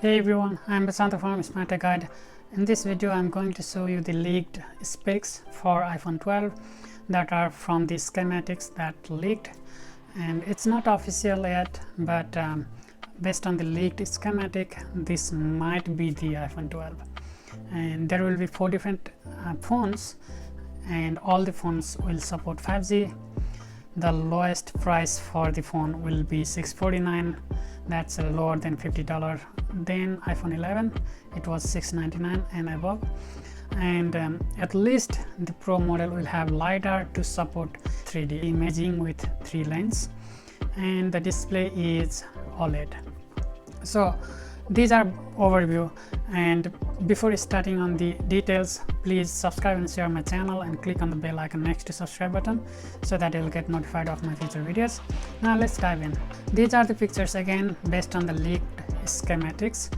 Hey everyone, I'm Basanta from Smart Tech Guide. In this video, I'm going to show you the leaked specs for iPhone 12 that are from the schematics that leaked, and it's not official yet, but based on the leaked schematic, this might be the iPhone 12. And there will be 4 different phones, and all the phones will support 5G. The lowest price for the phone will be $649. That's lower than $50. Then iPhone 11, it was $699 and above. And at least the Pro model will have LiDAR to support 3D imaging with 3 lenses, and the display is OLED. So these are overview, and before starting on the details, please subscribe and share my channel and click on the bell icon next to subscribe button so that you'll get notified of my future videos. Now let's dive in. These are the pictures again based on the leaked schematics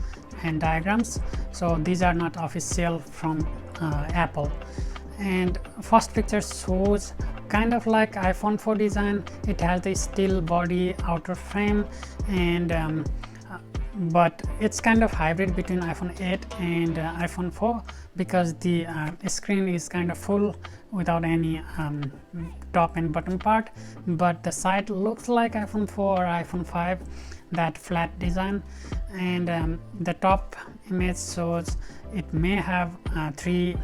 and diagrams, so these are not official from Apple. And first picture shows kind of like iPhone 4 design. It has the steel body outer frame, and but it's kind of hybrid between iPhone 8 and iPhone 4 because the screen is kind of full without any top and bottom part, but the side looks like iPhone 4 or iPhone 5, that flat design. And the top image shows it may have 3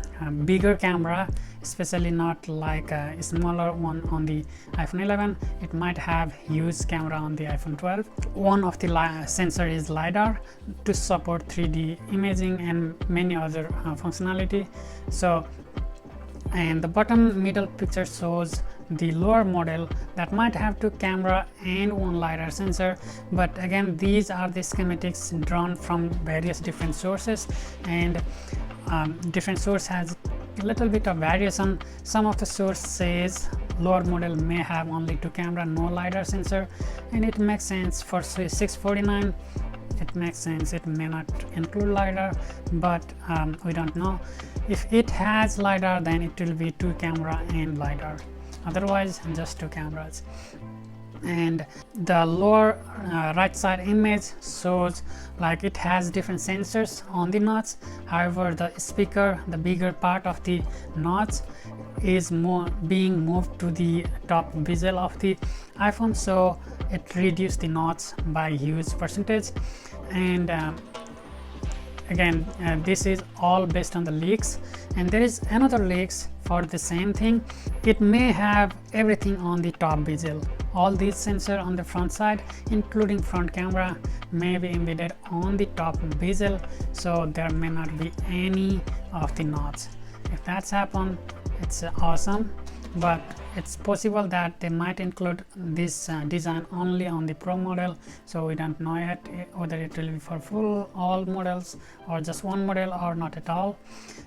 bigger camera, especially not like a smaller one on the iPhone 11. It might have huge camera on the iPhone 12. One of the sensor is LiDAR to support 3D imaging and many other functionality. So, and the bottom middle picture shows the lower model that might have 2 camera and 1 LiDAR sensor, but again these are the schematics drawn from various different sources, and different source has a little bit of variation. Some of the source says lower model may have only 2 camera, no LiDAR sensor, and it makes sense for $649. It makes sense. It may not include LiDAR, but we don't know. If it has LiDAR, then it will be 2 camera and LiDAR, otherwise just 2 cameras. And the lower right side image shows like it has different sensors on the notch. However, the speaker, the bigger part of the notch, is being moved to the top bezel of the iPhone, so it reduced the notch by huge percentage. And again, this is all based on the leaks, and there is another leaks for the same thing. It may have everything on the top bezel. All these sensors on the front side, including front camera, may be embedded on the top bezel, so there may not be any of the knots. If that's happened, it's awesome, but it's possible that they might include this design only on the Pro model, so we don't know yet whether it will be for all models or just one model or not at all.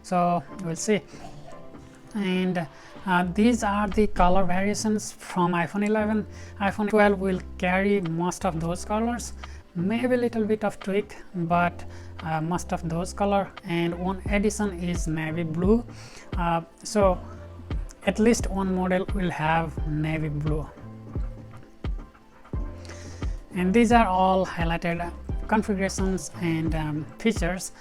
So we'll see. And these are the color variations from iPhone 11. iPhone 12 will carry most of those colors, maybe a little bit of tweak, but most of those color. And one addition is navy blue, so at least one model will have navy blue. And these are all highlighted configurations and features.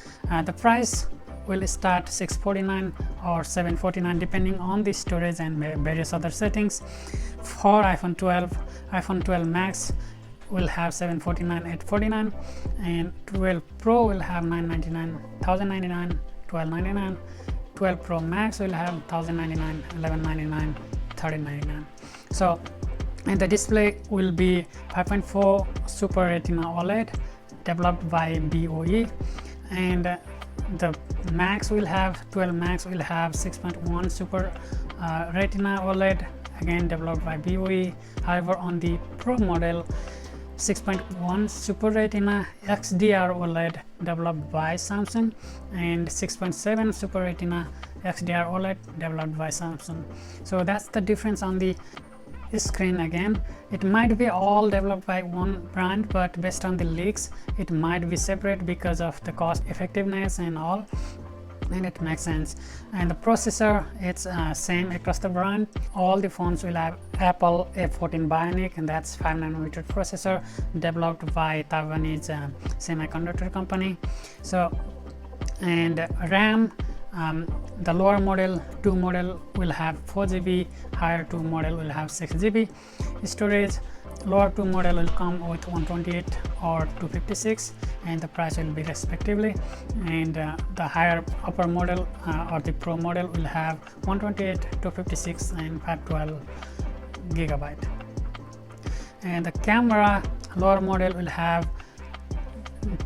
The price will start $649 or $749 depending on the storage and various other settings. For iPhone 12 Max will have $749, $849, and 12 Pro will have $999, $1,099, $1,299. 12 Pro Max will have $1,099, $1,199, $1,399. So, and the display will be 5.4 Super Retina OLED developed by BOE, and the Max will have 12 Max will have 6.1 Super Retina OLED, again developed by BOE. However, on the Pro model, 6.1 Super Retina XDR OLED developed by Samsung, and 6.7 Super Retina XDR OLED developed by Samsung. So that's the difference on the screen. Again, it might be all developed by one brand, but based on the leaks, it might be separate because of the cost effectiveness and all. and it makes sense. And the processor, it's same across the brand. All the phones will have Apple A14 Bionic, and that's 5nm processor developed by Taiwanese semiconductor company. So, and RAM, the lower model 2 model will have 4GB, higher 2 model will have 6GB storage. Lower 2 model will come with 128 or 256, and the price will be respectively. And the higher upper model or the Pro model will have 128, 256 and 512GB. And the camera, lower model will have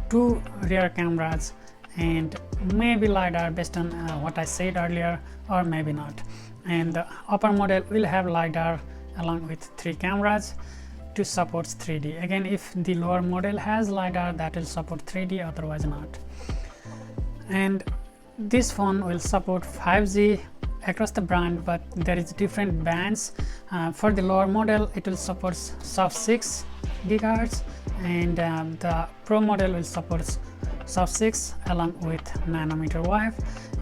2 rear cameras and maybe LiDAR based on what I said earlier, or maybe not. And the upper model will have LiDAR along with 3 cameras to support 3D. Again, if the lower model has LiDAR, that will support 3D, otherwise not. And this phone will support 5G across the brand, but there is different bands. For the lower model, it will support sub-6 GHz, and the Pro model will support sub-6 along with nanometer wave.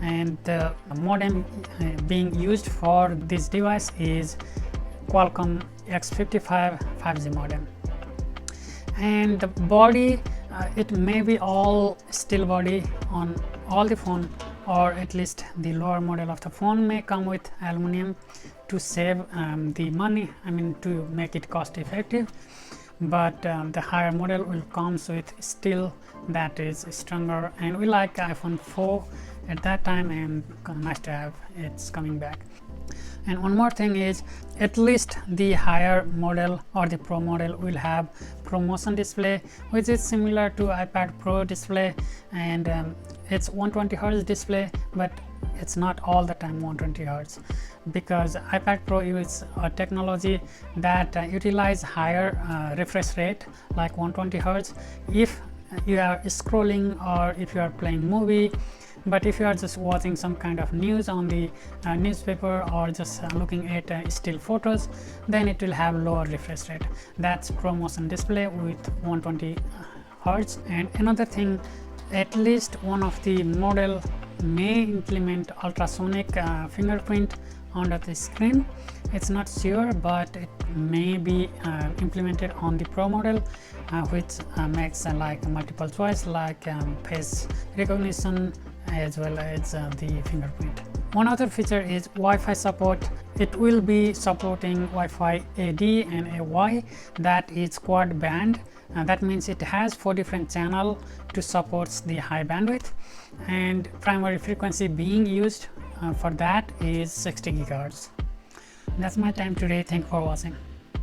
And the modem being used for this device is Qualcomm X55 5G modem. And the body, it may be all steel body on all the phone, or at least the lower model of the phone may come with aluminum to save the money, I mean to make it cost effective. But the higher model will comes with steel that is stronger, and we like iPhone 4 at that time, and nice to have it's coming back. And one more thing is, at least the higher model or the Pro model will have ProMotion display, which is similar to iPad Pro display, and it's 120Hz display, but it's not all the time 120Hz, because iPad Pro uses a technology that utilize higher refresh rate like 120Hz if you are scrolling or if you are playing movie. But if you are just watching some kind of news on the newspaper, or just looking at still photos, then it will have lower refresh rate. That's ProMotion display with 120Hz. And another thing, at least one of the model may implement ultrasonic fingerprint under the screen. It's not sure, but it may be implemented on the Pro model, which makes like multiple choice, like face recognition as well as the fingerprint. One other feature is Wi-Fi support. It will be supporting Wi-Fi AD and AY, that is quad band. That means it has 4 different channels to support the high bandwidth, and primary frequency being used for that is 60 GHz. That's my time today. Thank you for watching.